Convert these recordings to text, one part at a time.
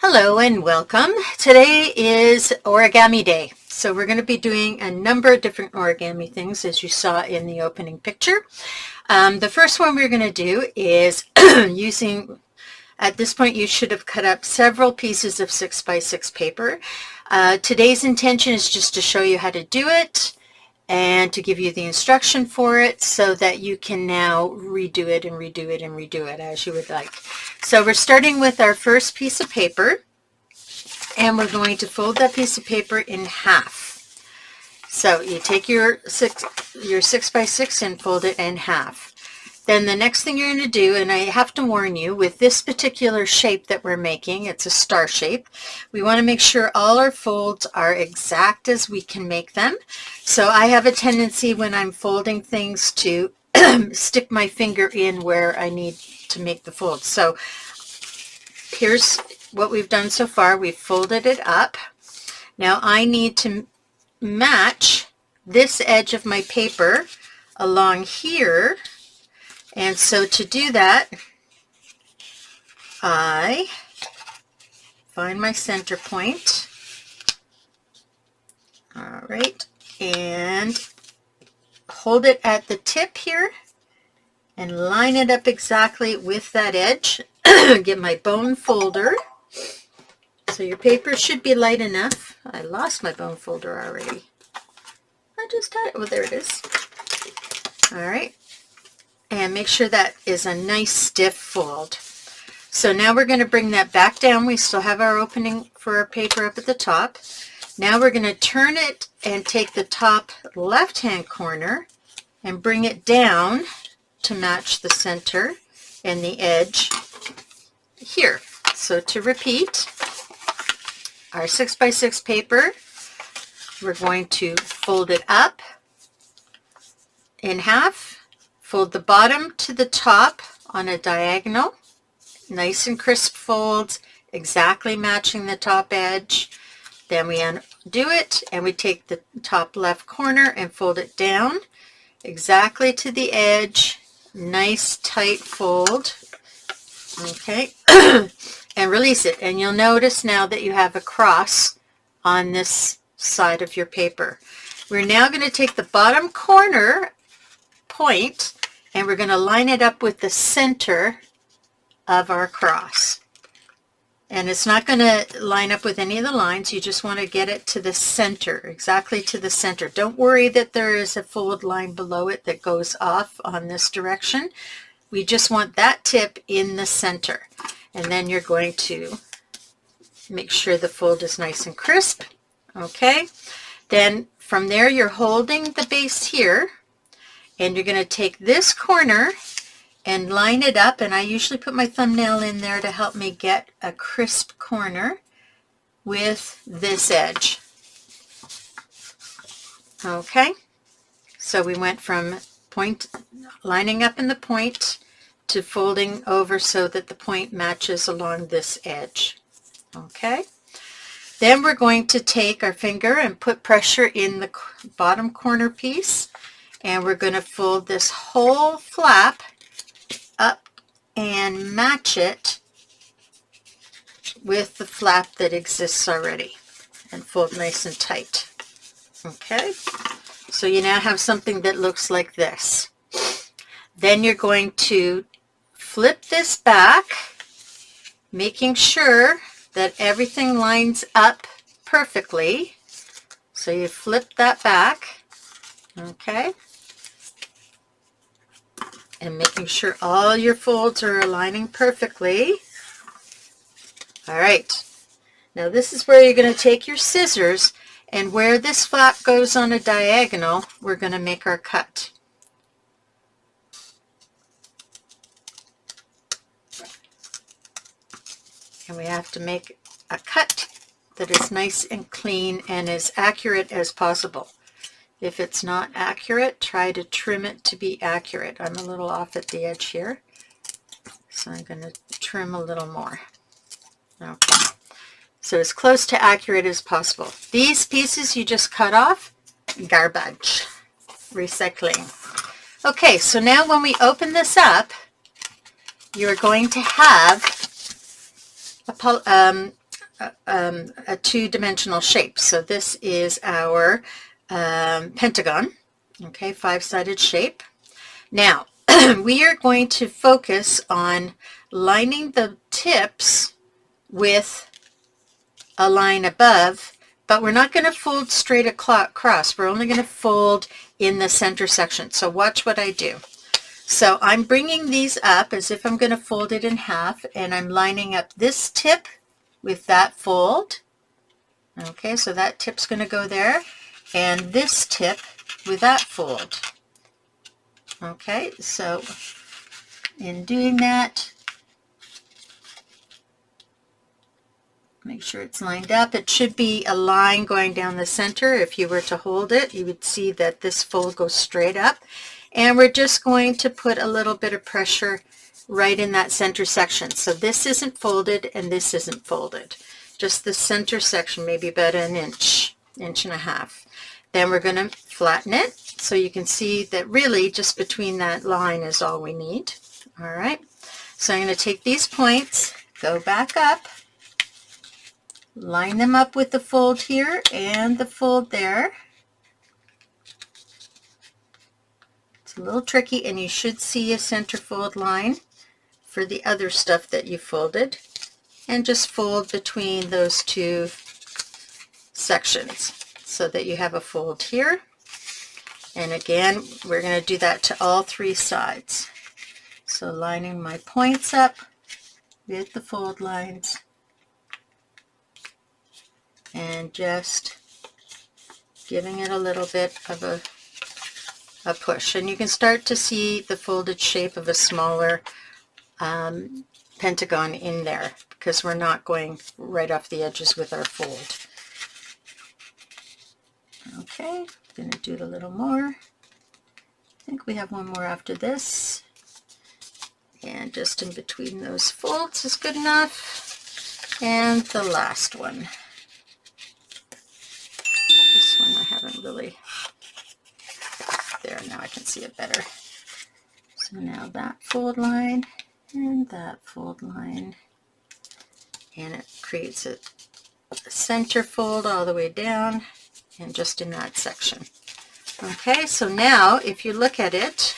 Hello and welcome. Today is Origami Day. So we're going to be doing a number of different origami things as you saw in the opening picture. The first one we're going to do is at this point you should have cut up several pieces of 6x6 paper. Today's intention is just to show you how to do it and to give you the instruction for it so that you can now redo it and redo it and redo it as you would like. So we're starting with our first piece of paper, and we're going to fold that piece of paper in half. So you take your 6x6 and fold it in half. Then the next thing you're going to do, and I have to warn you, with this particular shape that we're making, it's a star shape, we want to make sure all our folds are exact as we can make them. So I have a tendency when I'm folding things to stick my finger in where I need to make the fold. So here's what we've done so far. We've folded it up. Now I need to match this edge of my paper along here. And so to do that, I find my center point. All right, and hold it at the tip here and line it up exactly with that edge. Get my bone folder. So your paper should be light enough. I lost my bone folder already. I just had it. Oh, there it is. All right. And make sure that is a nice stiff fold. So now we're going to bring that back down. We still have our opening for our paper up at the top. Now we're going to turn it and take the top left-hand corner and bring it down to match the center and the edge here. So to repeat, our 6x6 paper, we're going to fold it up in half. Fold the bottom to the top on a diagonal, nice and crisp folds, exactly matching the top edge. Then we undo it and we take the top left corner and fold it down exactly to the edge, nice tight fold, okay, and release it. And you'll notice now that you have a cross on this side of your paper. We're now going to take the bottom corner point and we're going to line it up with the center of our cross. And it's not going to line up with any of the lines. You just want to get it to the center, exactly to the center. Don't worry that there is a fold line below it that goes off on this direction. We just want that tip in the center. And then you're going to make sure the fold is nice and crisp. Okay. Then from there you're holding the base here. And you're going to take this corner and line it up, and I usually put my thumbnail in there to help me get a crisp corner with this edge. Okay, so we went from lining up in the point to folding over so that the point matches along this edge. Okay, then we're going to take our finger and put pressure in the bottom corner piece. And we're going to fold this whole flap up and match it with the flap that exists already and fold nice and tight. Okay, so you now have something that looks like this. Then you're going to flip this back, making sure that everything lines up perfectly. So you flip that back, okay, and making sure all your folds are aligning perfectly. All right, now this is where you're going to take your scissors, and where this flap goes on a diagonal, we're going to make our cut. And we have to make a cut that is nice and clean and as accurate as possible. If it's not accurate, try to trim it to be accurate. I'm a little off at the edge here, so I'm going to trim a little more. Okay, so as close to accurate as possible. These pieces you just cut off, garbage, recycling. Okay, so now when we open this up, you're going to have a two-dimensional shape. So this is our pentagon, okay, five-sided shape. Now, we are going to focus on lining the tips with a line above, but we're not going to fold straight across. We're only going to fold in the center section. So watch what I do. So I'm bringing these up as if I'm going to fold it in half, and I'm lining up this tip with that fold. Okay, so that tip's going to go there, and this tip with that fold. Okay, so in doing that, make sure it's lined up. It should be a line going down the center. If you were to hold it, you would see that this fold goes straight up. And we're just going to put a little bit of pressure right in that center section. So this isn't folded and this isn't folded. Just the center section, maybe about an inch, inch and a half. Then we're going to flatten it so you can see that really just between that line is all we need. All right. So I'm going to take these points, go back up, line them up with the fold here and the fold there. It's a little tricky, and you should see a center fold line for the other stuff that you folded, and just fold between those two sections so that you have a fold here. And again, we're going to do that to all three sides. So lining my points up with the fold lines and just giving it a little bit of a push, and you can start to see the folded shape of a smaller pentagon in there because we're not going right off the edges with our fold. Okay, I'm going to do it a little more. I think we have one more after this, and just in between those folds is good enough. And the last one. This one I haven't really. There, now I can see it better. So now that fold line and that fold line, and it creates a center fold all the way down and just in that section. Okay, so now if you look at it,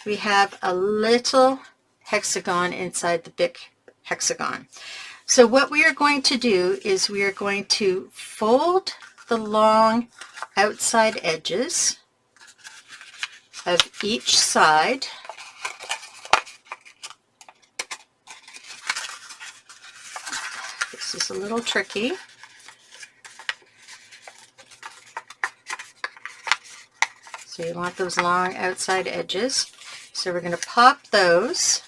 we have a little hexagon inside the big hexagon. So what we are going to do is we are going to fold the long outside edges of each side. This is a little tricky. So you want those long outside edges. So we're going to pop those.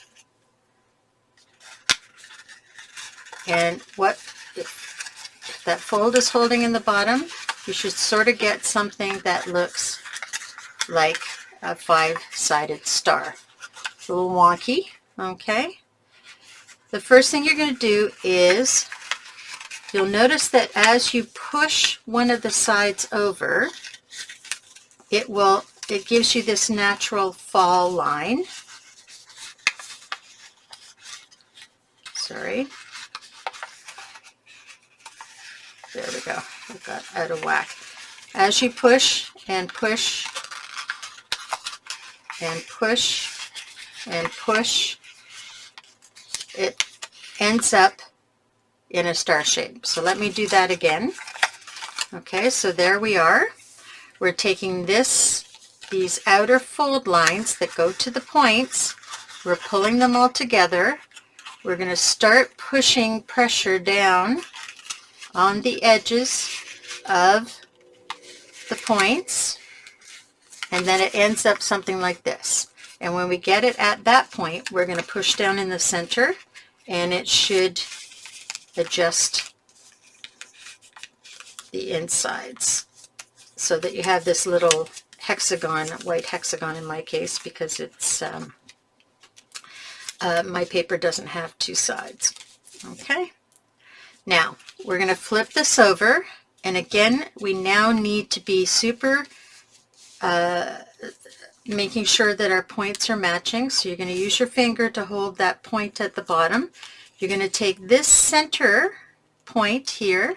And what if that fold is holding in the bottom, you should sort of get something that looks like a five-sided star. It's a little wonky, okay? The first thing you're going to do is you'll notice that as you push one of the sides over, it gives you this natural fall line. Sorry. There we go. I got out of whack. As you push and push and push and push, it ends up in a star shape. So let me do that again. Okay, so there we are. We're taking these outer fold lines that go to the points, we're pulling them all together. We're going to start pushing pressure down on the edges of the points, and then it ends up something like this. And when we get it at that point, we're going to push down in the center, and it should adjust the insides so that you have this little hexagon, white hexagon in my case, because it's my paper doesn't have two sides. Okay, now we're going to flip this over, and again we now need to be super making sure that our points are matching. So you're going to use your finger to hold that point at the bottom. You're going to take this center point here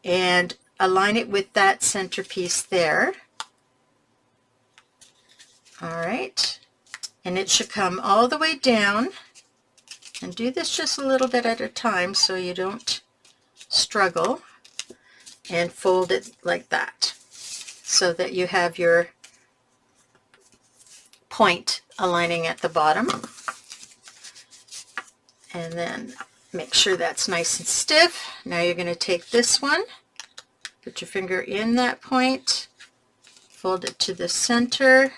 and align it with that centerpiece there. All right, and it should come all the way down, and do this just a little bit at a time so you don't struggle, and fold it like that so that you have your point aligning at the bottom. And then make sure that's nice and stiff. Now you're going to take this one, put your finger in that point, fold it to the center,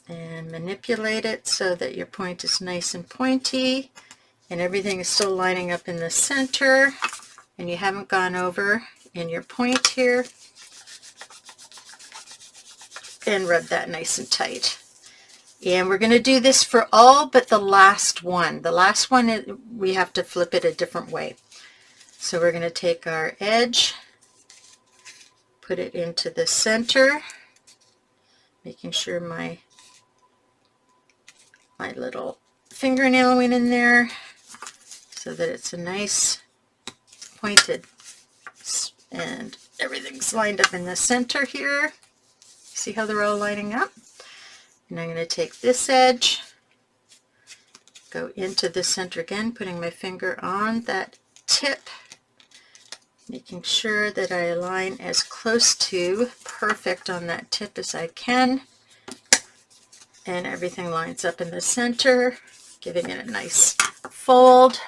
and manipulate it so that your point is nice and pointy and everything is still lining up in the center and you haven't gone over in your point here. And rub that nice and tight. And we're going to do this for all but the last one. The last one, we have to flip it a different way. So we're going to take our edge, put it into the center, making sure my little fingernail went in there so that it's a nice pointed, and everything's lined up in the center here. See how they're all lining up? And I'm going to take this edge, go into the center again, putting my finger on that tip, making sure that I align as close to perfect on that tip as I can. And everything lines up in the center, giving it a nice fold.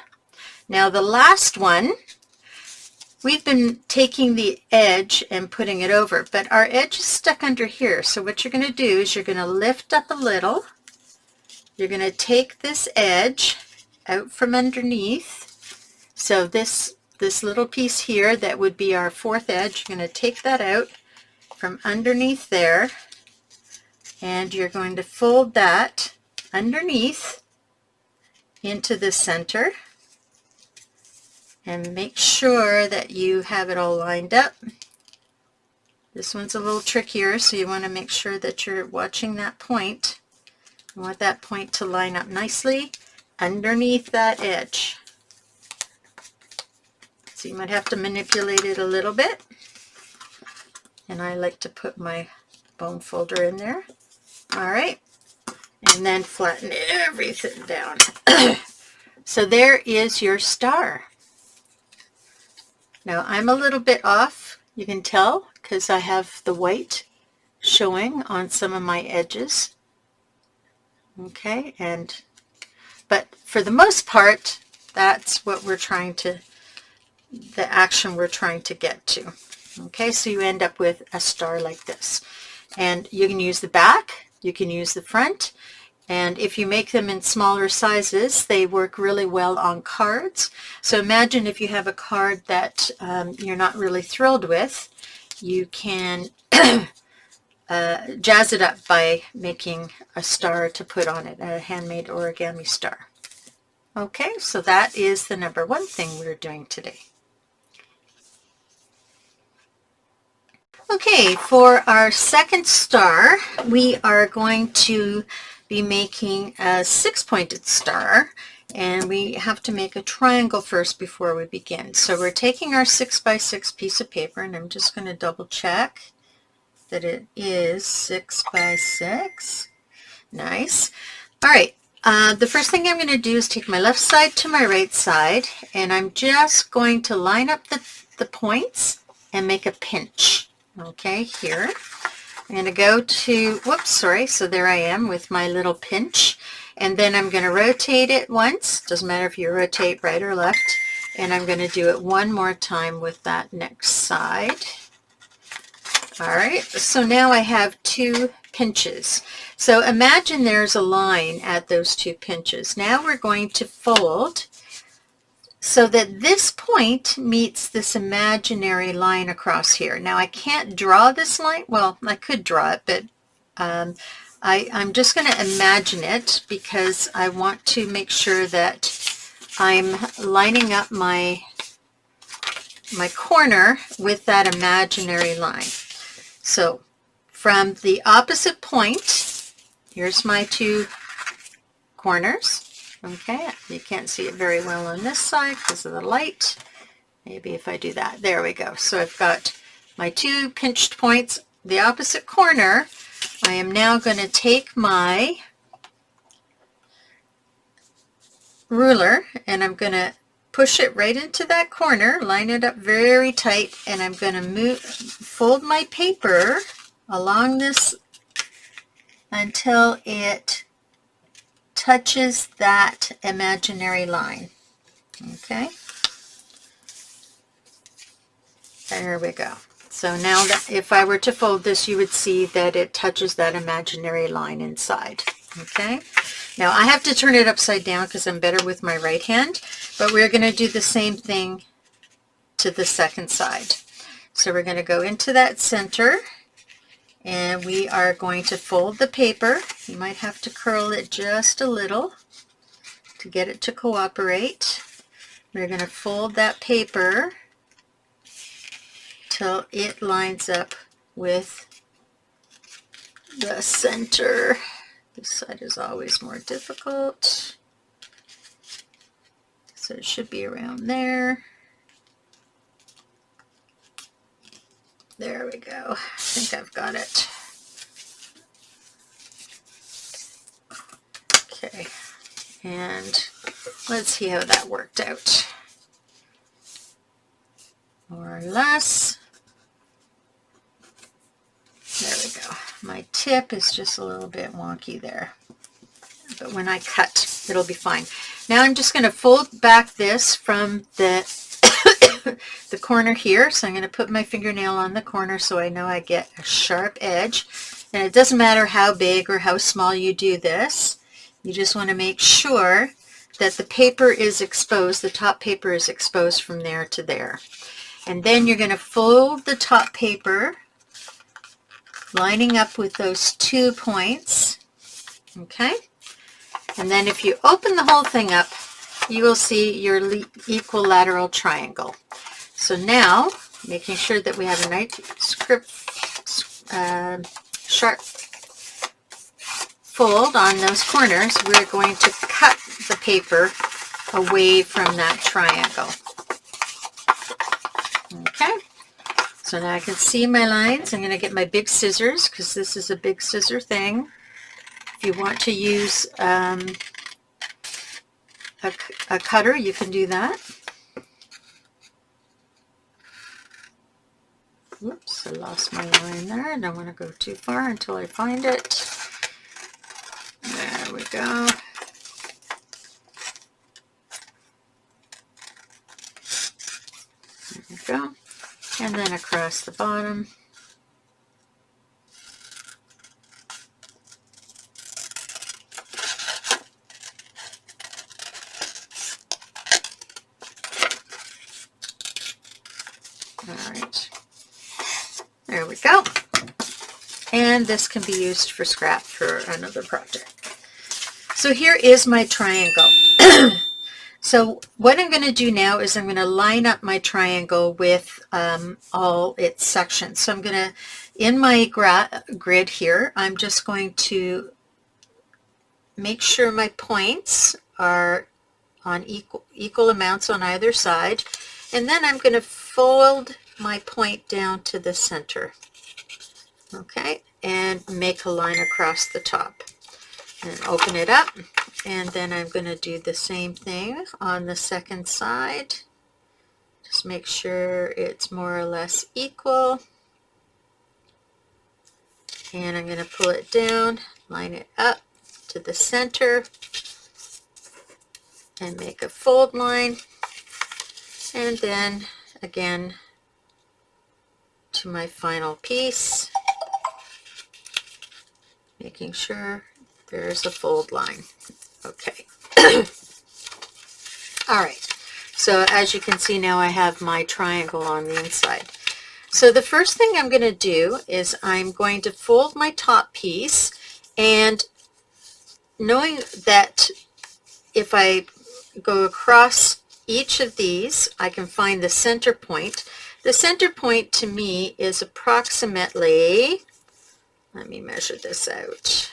Now the last one, we've been taking the edge and putting it over, but our edge is stuck under here. So what you're going to do is you're going to lift up a little. You're going to take this edge out from underneath. So this little piece here, that would be our fourth edge, you're going to take that out from underneath there, and you're going to fold that underneath into the center. And make sure that you have it all lined up. This one's a little trickier, so you want to make sure that you're watching that point. You want that point to line up nicely underneath that edge. So you might have to manipulate it a little bit. And I like to put my bone folder in there. All right. And then flatten everything down. So there is your star. Now I'm a little bit off, you can tell, because I have the white showing on some of my edges. Okay, but for the most part, that's what we're trying to, the action we're trying to get to. Okay, so you end up with a star like this. And you can use the back, you can use the front, and if you make them in smaller sizes, they work really well on cards. So imagine if you have a card that you're not really thrilled with, you can jazz it up by making a star to put on it, a handmade origami star. Okay, so that is the number one thing we're doing today. Okay, for our second star, we are going to be making a 6-pointed star, and we have to make a triangle first before we begin. So we're taking our 6x6 piece of paper, and I'm just going to double check that it is 6x6. Nice. All right, the first thing I'm going to do is take my left side to my right side, and I'm just going to line up the points and make a pinch. Okay, here. I'm going to go to, whoops, sorry, so there I am with my little pinch, and then I'm going to rotate it once, doesn't matter if you rotate right or left, and I'm going to do it one more time with that next side. All right, so now I have 2 pinches. So imagine there's a line at those 2 pinches. Now we're going to fold so that this point meets this imaginary line across here. Now I can't draw this line. Well, I could draw it, but I'm just going to imagine it because I want to make sure that I'm lining up my corner with that imaginary line. So from the opposite point, here's my 2 corners. Okay, you can't see it very well on this side because of the light. Maybe if I do that, there we go. So I've got my 2 pinched points, the opposite corner. I am now going to take my ruler and I'm going to push it right into that corner, line it up very tight, and I'm going to fold my paper along this until it touches that imaginary line. Okay, there we go. So now that if I were to fold this, you would see that it touches that imaginary line inside. Okay, now I have to turn it upside down because I'm better with my right hand, but we're going to do the same thing to the second side. So we're going to go into that center and we are going to fold the paper. You might have to curl it just a little to get it to cooperate. We're going to fold that paper till it lines up with the center. This side is always more difficult. So it should be around there. There we go. I think I've got it. Okay, and let's see how that worked out. More or less. There we go. My tip is just a little bit wonky there, but when I cut, it'll be fine. Now I'm just going to fold back this from the the corner here. So I'm going to put my fingernail on the corner so I know I get a sharp edge. And it doesn't matter how big or how small you do this. You just want to make sure that the paper is exposed, the top paper is exposed from there to there. And then you're going to fold the top paper, lining up with those 2 points. Okay? And then if you open the whole thing up, you will see your equilateral triangle. So now, making sure that we have a nice sharp fold on those corners, we're going to cut the paper away from that triangle. Okay, so now I can see my lines. I'm going to get my big scissors because this is a big scissor thing. If you want to use a cutter, you can do that. Oops, I lost my line there. I don't want to go too far until I find it. There we go. There we go. And then across the bottom. All right. There we go. And this can be used for scrap for another project. So here is my triangle. So what I'm going to do now is I'm going to line up my triangle with all its sections. So I'm going to, in my grid here, I'm just going to make sure my points are on equal amounts on either side. And then I'm going to fold my point down to the center. Okay, and make a line across the top. And open it up. And then I'm going to do the same thing on the second side. Just make sure it's more or less equal. And I'm going to pull it down, line it up to the center, and make a fold line. And then again to my final piece, making sure there's a fold line. Okay. All right. So as you can see now, I have my triangle on the inside. So the first thing I'm going to do is I'm going to fold my top piece, and knowing that if I go across each of these, I can find the center point. The center point to me is approximately, let me measure this out,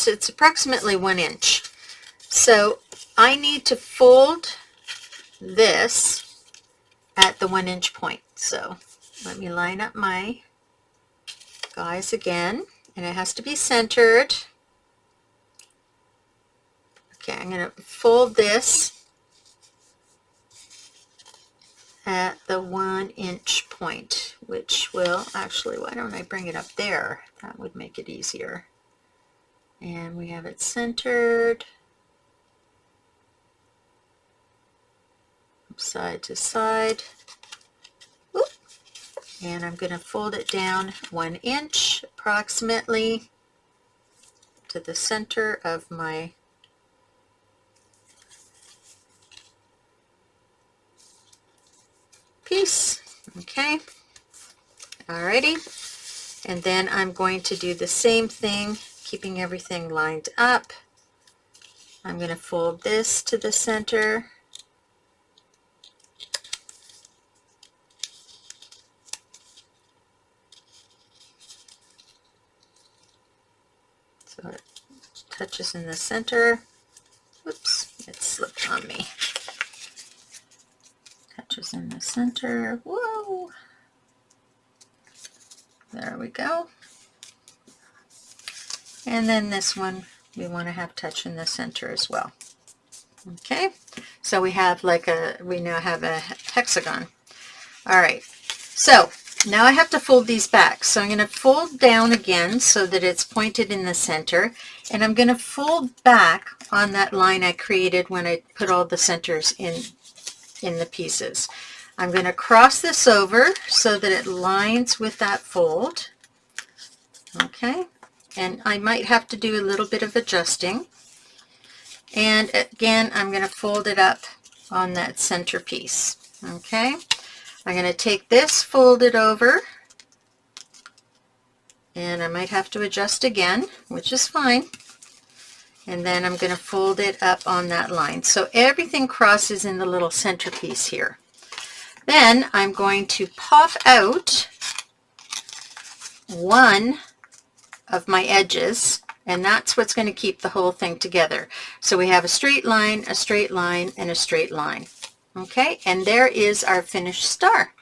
it's approximately 1 inch. So I need to fold this at the 1 inch point. So let me line up my guys again, and it has to be centered. Okay, I'm going to fold this at the 1 inch point, which will actually, why don't I bring it up there? That would make it easier. And we have it centered, side to side. Whoop. And I'm going to fold it down 1 inch approximately to the center of my piece. Okay, alrighty, and then I'm going to do the same thing, keeping everything lined up. I'm going to fold this to the center, so it touches in the center. Whoops, it slipped on me. Touches in the center. Whoa! There we go. And then this one we want to have touch in the center as well. Okay, so we have we now have a hexagon. All right, so now I have to fold these back. So I'm going to fold down again so that it's pointed in the center, and I'm going to fold back on that line I created when I put all the centers in the pieces. I'm going to cross this over so that it lines with that fold. Okay, and I might have to do a little bit of adjusting. And again, I'm going to fold it up on that center piece. Okay, I'm going to take this, fold it over, and I might have to adjust again, which is fine. And then I'm going to fold it up on that line. So everything crosses in the little centerpiece here. Then I'm going to pop out one of my edges, and that's what's going to keep the whole thing together. So we have a straight line, a straight line, and a straight line. Okay, and there is our finished star.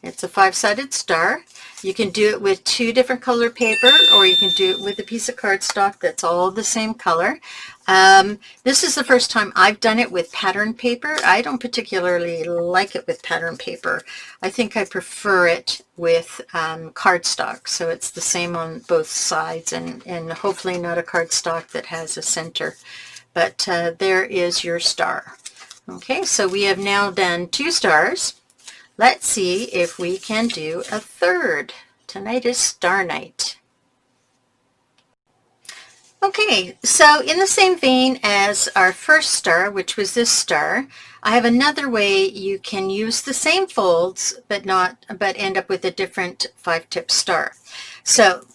It's a 5-sided star. You can do it with 2 different color paper, or you can do it with a piece of cardstock that's all the same color. This is the first time I've done it with pattern paper. I don't particularly like it with pattern paper. I think I prefer it with cardstock, so it's the same on both sides, and hopefully not a cardstock that has a center. But there is your star. Okay, so we have now done 2 stars. Let's see if we can do a third. Tonight is star night. Okay, so in the same vein as our first star, which was this star, I have another way you can use the same folds but end up with a different 5-tip star. So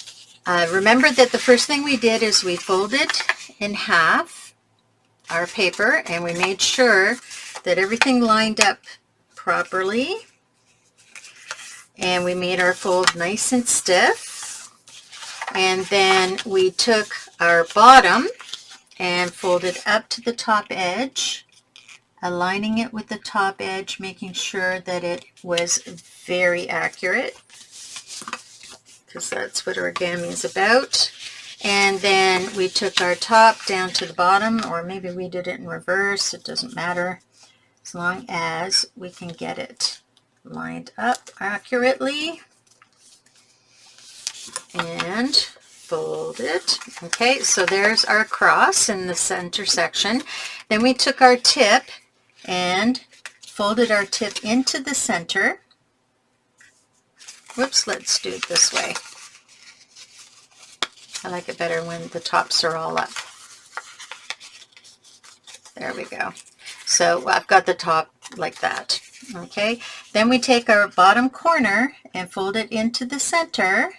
remember that the first thing we did is we folded in half our paper, and we made sure that everything lined up properly, and we made our fold nice and stiff. And then we took our bottom and folded up to the top edge, aligning it with the top edge, making sure that it was very accurate, because that's what origami is about. And then we took our top down to the bottom, or maybe we did it in reverse, it doesn't matter, as long as we can get it lined up accurately. And fold it. Okay, so there's our cross in the center section. Then we took our tip and folded our tip into the center. Whoops, let's do it this way. I like it better when the tops are all up. There we go. So I've got the top like that. Okay, then we take our bottom corner and fold it into the center.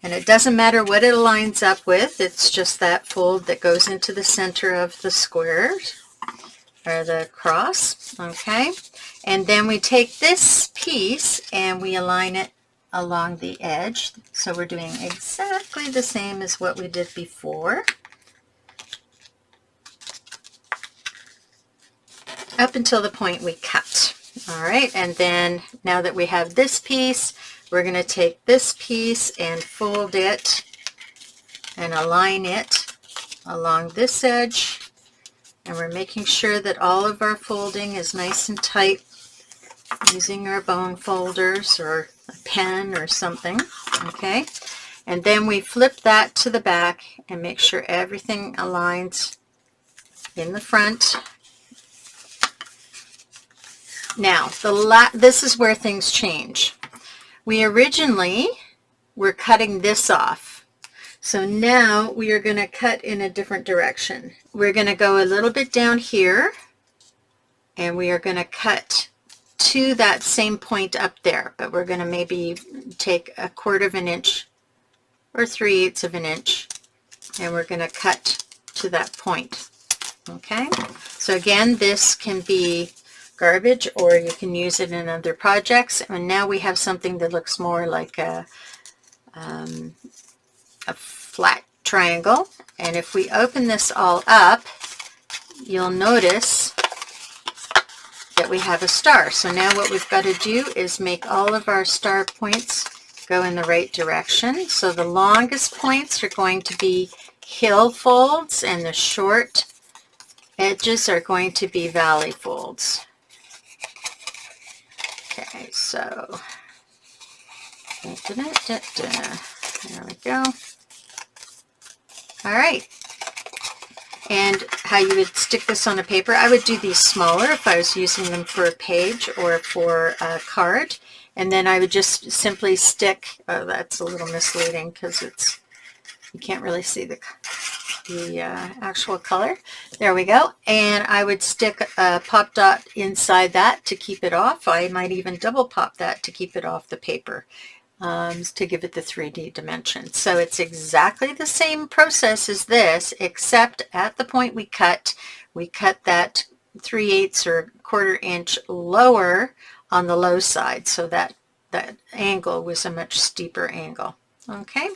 And it doesn't matter what it lines up with, it's just that fold that goes into the center of the square or the cross. Okay, and then we take this piece and we align it along the edge. So we're doing exactly the same as what we did before, up until the point we cut. All right, and then now that we have this piece, we're going to take this piece and fold it and align it along this edge, and we're making sure that all of our folding is nice and tight using our bone folders or a pen or something. Okay, and then we flip that to the back and make sure everything aligns in the front. Now this is where things change. We originally were cutting this off, so now we are going to cut in a different direction. We're going to go a little bit down here, and we are going to cut to that same point up there, but we're going to maybe take 1/4 of an inch or 3/8 of an inch, and we're going to cut to that point. Okay, so again, this can be garbage, or you can use it in other projects. And now we have something that looks more like a flat triangle. And if we open this all up, you'll notice that we have a star. So now what we've got to do is make all of our star points go in the right direction. So the longest points are going to be hill folds, and the short edges are going to be valley folds. Okay, so there we go. All right, and how you would stick this on a paper, I would do these smaller if I was using them for a page or for a card, and then I would just simply stick, oh, that's a little misleading because it's, you can't really see the actual color. There we go. And I would stick a pop dot inside that to keep it off. I might even double pop that to keep it off the paper, to give it the 3D dimension. So it's exactly the same process as this, except at the point we cut that 3/8 or 1/4 inch lower on the low side, so that angle was a much steeper angle. Okay,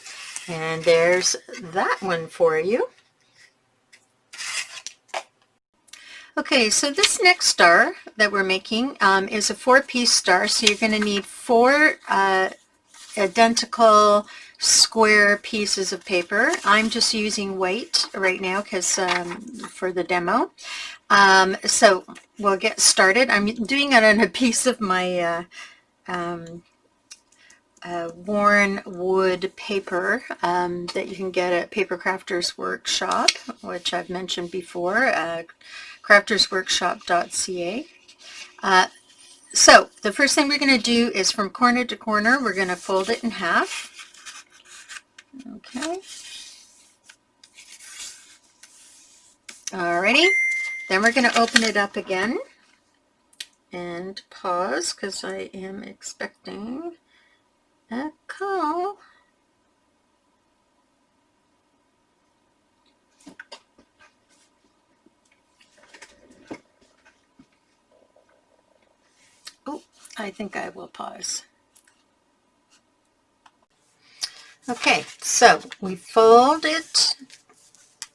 and there's that one for you. Okay, so this next star that we're making is a 4-piece star, so you're going to need 4 identical square pieces of paper. I'm just using white right now because for the demo. So we'll get started. I'm doing it on a piece of my worn wood paper that you can get at Paper Crafters Workshop, which I've mentioned before, craftersworkshop.ca. So the first thing we're going to do is from corner to corner, we're going to fold it in half. Okay. Alrighty. Then we're going to open it up again and pause because I am expecting a call. Oh, I think I will pause. Okay, so we fold it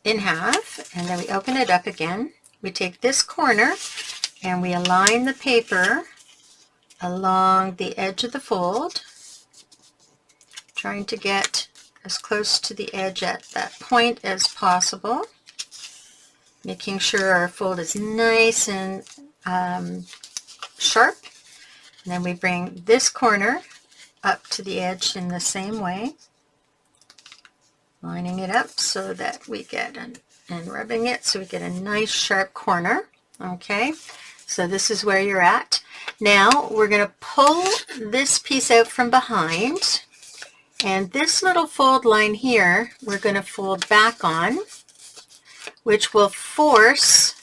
in half and then we open it up again. We take this corner and we align the paper along the edge of the fold, trying to get as close to the edge at that point as possible, making sure our fold is nice and sharp. And then we bring this corner up to the edge in the same way, lining it up so that we get and rubbing it so we get a nice sharp corner. Okay, so this is where you're at. Now we're going to pull this piece out from behind, and this little fold line here we're going to fold back on, which will force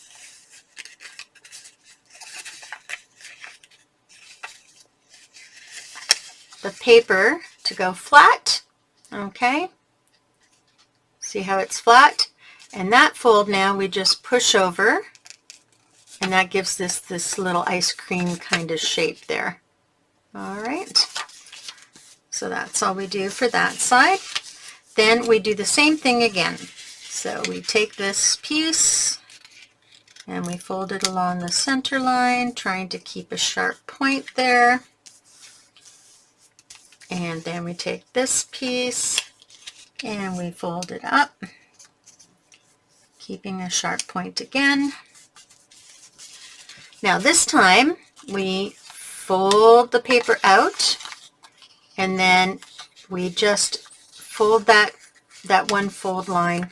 the paper to go flat. Okay, see how it's flat? And that fold now we just push over, and that gives this little ice cream kind of shape there. All right, So that's all we do for that side. Then we do the same thing again. So we take this piece and we fold it along the center line, trying to keep a sharp point there. And then we take this piece and we fold it up, keeping a sharp point again. Now this time we fold the paper out, and then we just fold that one fold line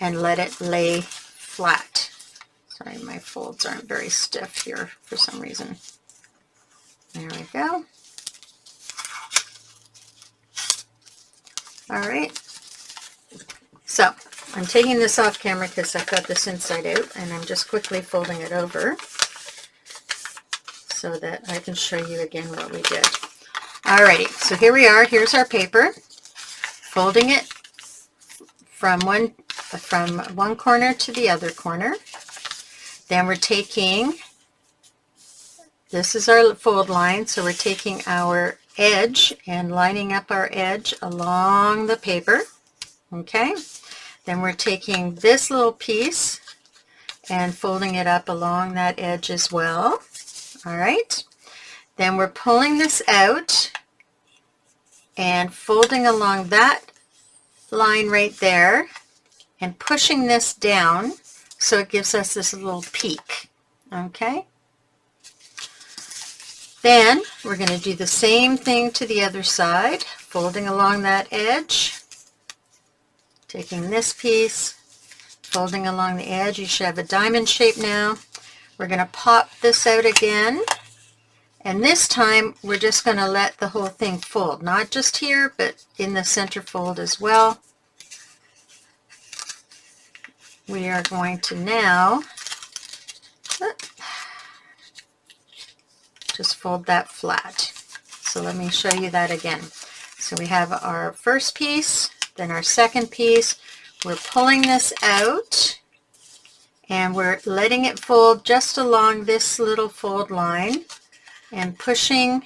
and let it lay flat. Sorry, my folds aren't very stiff here for some reason. There we go. All right. So I'm taking this off camera because I've got this inside out, and I'm just quickly folding it over so that I can show you again what we did. Alrighty, so here we are. Here's our paper. Folding it from one corner to the other corner. Then we're taking, this is our fold line, so we're taking our edge and lining up our edge along the paper. Okay. Then we're taking this little piece and folding it up along that edge as well. All right. Then we're pulling this out and folding along that line right there and pushing this down so it gives us this little peak. Okay. Then we're going to do the same thing to the other side, folding along that edge, taking this piece, folding along the edge. You should have a diamond shape now. We're going to pop this out again, and this time we're just going to let the whole thing fold, not just here, but in the center fold as well. We are going to now just fold that flat. So let me show you that again. So we have our first piece, then our second piece. We're pulling this out and we're letting it fold just along this little fold line and pushing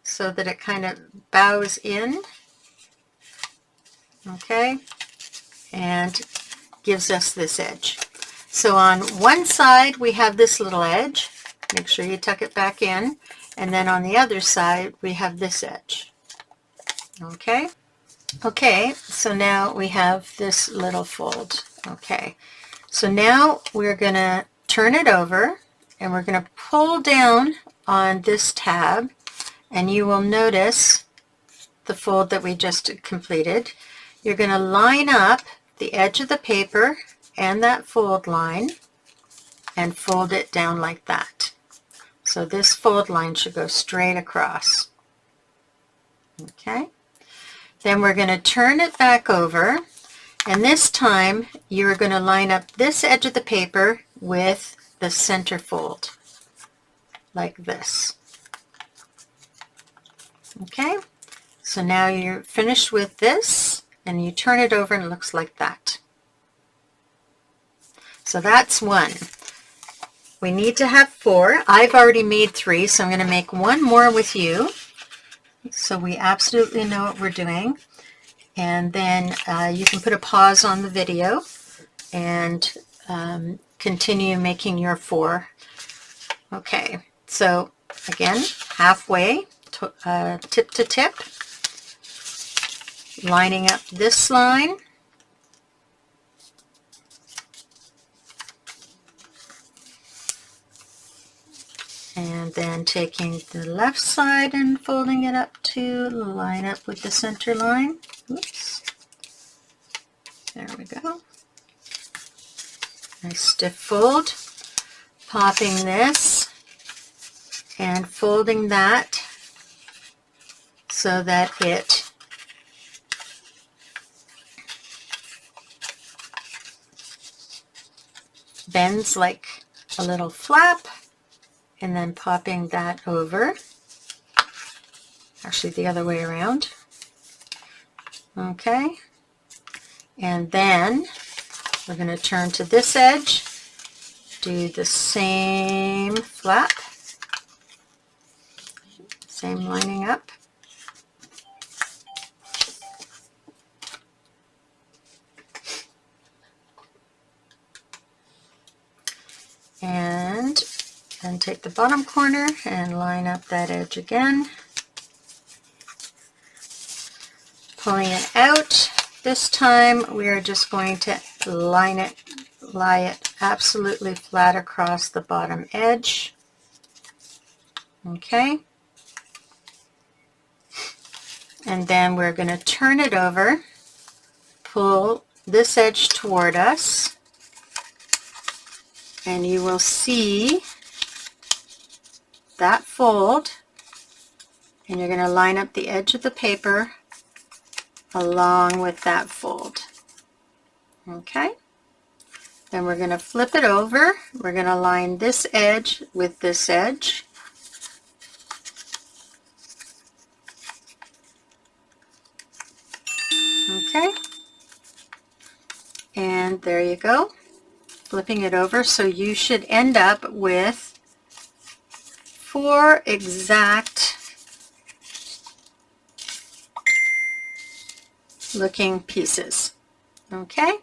so that it kind of bows in, okay, and gives us this edge. So on one side we have this little edge. Make sure you tuck it back in. And then on the other side, we have this edge. Okay? Okay, so now we have this little fold. Okay, so now we're going to turn it over and we're going to pull down on this tab, and you will notice the fold that we just completed. You're going to line up the edge of the paper and that fold line and fold it down like that. So this fold line should go straight across. Okay. Then we're going to turn it back over, and this time you're going to line up this edge of the paper with the center fold, like this. Okay. So now you're finished with this, and you turn it over and it looks like that. So that's one. We need to have 4. I've already made 3, so I'm going to make one more with you so we absolutely know what we're doing. And then you can put a pause on the video and continue making your 4. Okay, so again, halfway, tip to tip, lining up this line. And then taking the left side and folding it up to line up with the center line. Oops. There we go. Nice stiff fold. Popping this and folding that so that it bends like a little flap. And then popping that over, actually the other way around. Okay, and then we're going to turn to this edge, do the same flap, same lining up, Then take the bottom corner and line up that edge again. Pulling it out. This time we are just going to lie it absolutely flat across the bottom edge. Okay. And then we're going to turn it over, pull this edge toward us, and you will see that fold, and you're going to line up the edge of the paper along with that fold. Okay. Then we're going to flip it over. We're going to line this edge with this edge. Okay. And there you go. Flipping it over, so you should end up with 4 exact looking pieces. Okay,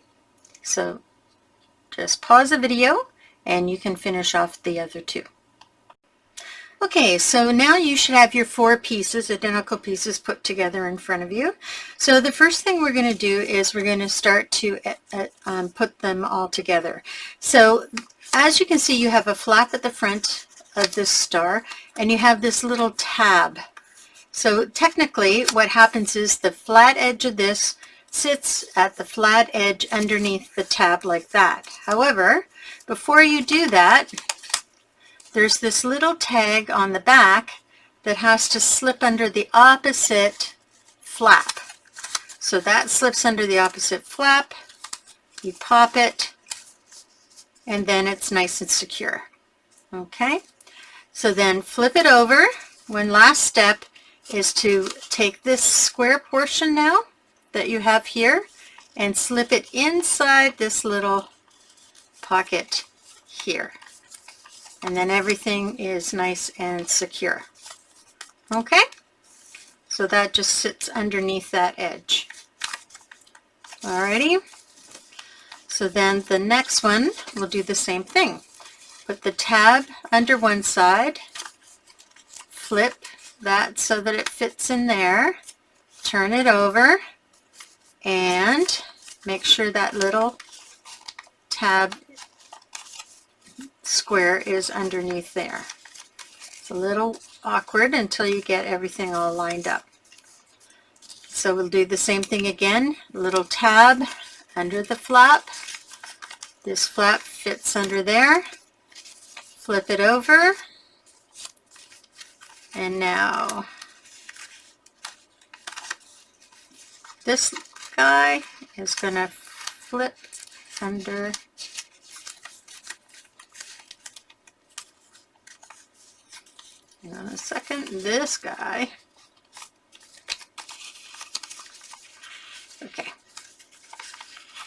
so just pause the video and you can finish off the other 2. Okay, so now you should have your 4 pieces, identical pieces, put together in front of you. So the first thing we're going to do is we're going to start to put them all together. So as you can see, you have a flap at the front of this star, and you have this little tab. So technically what happens is the flat edge of this sits at the flat edge underneath the tab like that. However, before you do that, there's this little tag on the back that has to slip under the opposite flap. So that slips under the opposite flap, you pop it, and then it's nice and secure. Okay, so then flip it over. One last step is to take this square portion now that you have here and slip it inside this little pocket here. And then everything is nice and secure. Okay, so that just sits underneath that edge. Alrighty, so then the next one we'll do the same thing. Put the tab under one side, flip that so that it fits in there, turn it over, and make sure that little tab square is underneath there. It's a little awkward until you get everything all lined up. So we'll do the same thing again. Little tab under the flap. This flap fits under there. Flip it over. And now this guy is going to flip under hang on a second, this guy. Okay,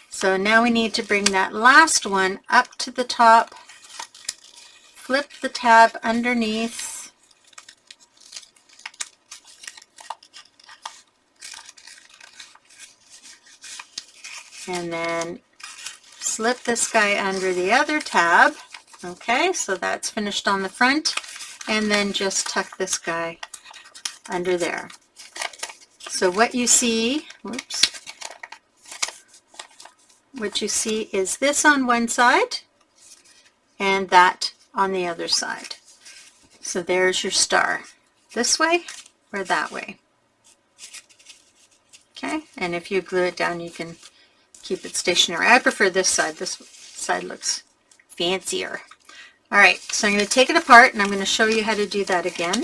so now we need to bring that last one up to the top, flip the tab underneath, and then slip this guy under the other tab. Okay, so that's finished on the front. And then just tuck this guy under there. So what you see, whoops, what you see is this on one side and that on the other side. So there's your star, this way or that way. Okay, and if you glue it down, you can keep it stationary. I prefer this side. This side looks fancier. All right, so I'm going to take it apart and I'm going to show you how to do that again,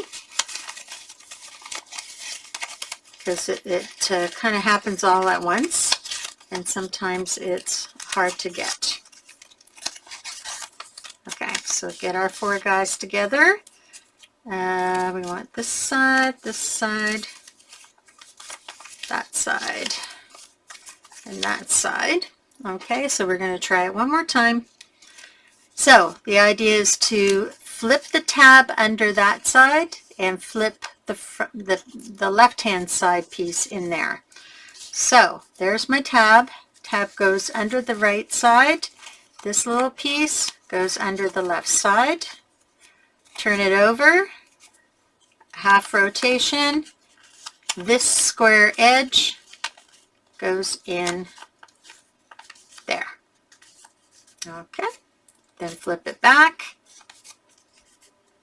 because it kind of happens all at once and sometimes it's hard to get. Okay, so get our 4 guys together. We want this side, that side, and that side. Okay, so we're going to try it one more time. So the idea is to flip the tab under that side and flip the left-hand side piece in there. So there's my tab. Tab goes under the right side. This little piece goes under the left side. Turn it over, half rotation. This square edge goes in there. Okay, then flip it back.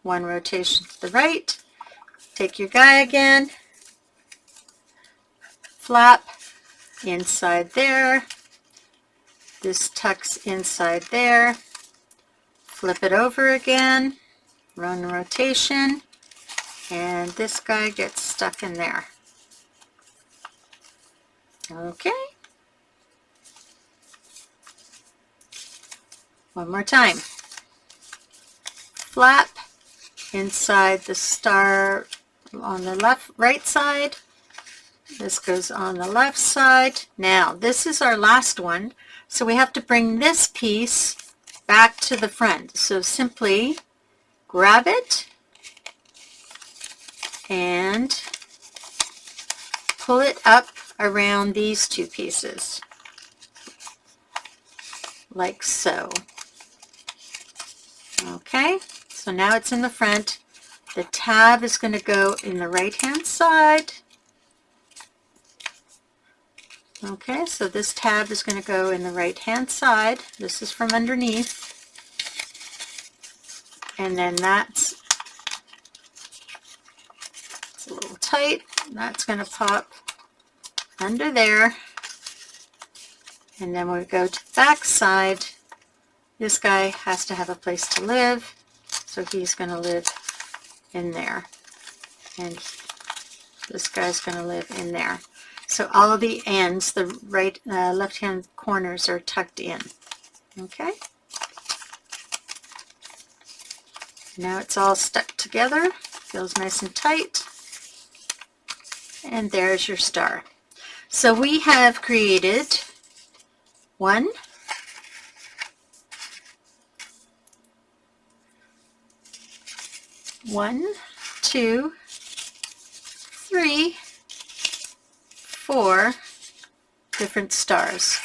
One rotation to the right. Take your guy again. Flap inside there. This tucks inside there. Flip it over again. Run rotation. And this guy gets stuck in there. Okay. One more time. Flap inside the star on the right side. This goes on the left side. Now, this is our last one, so we have to bring this piece back to the front. So simply grab it and pull it up around these two pieces, like so. Okay, so now it's in the front. The tab is going to go in the right-hand side. Okay, so this tab is going to go in the right-hand side. This is from underneath. And then it's a little tight. That's going to pop under there. And then we go to the back side. This guy has to have a place to live, so he's going to live in there. And this guy's going to live in there. So all of the ends, the right, left-hand corners are tucked in. Okay? Now it's all stuck together. Feels nice and tight. And there's your star. So we have created 1, 2, 3, 4 different stars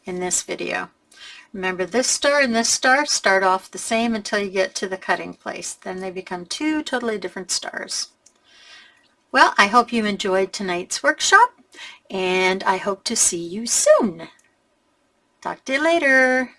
in this video. Remember, this star and this star start off the same until you get to the cutting place. Then they become 2 totally different stars. Well, I hope you enjoyed tonight's workshop, and I hope to see you soon. Talk to you later.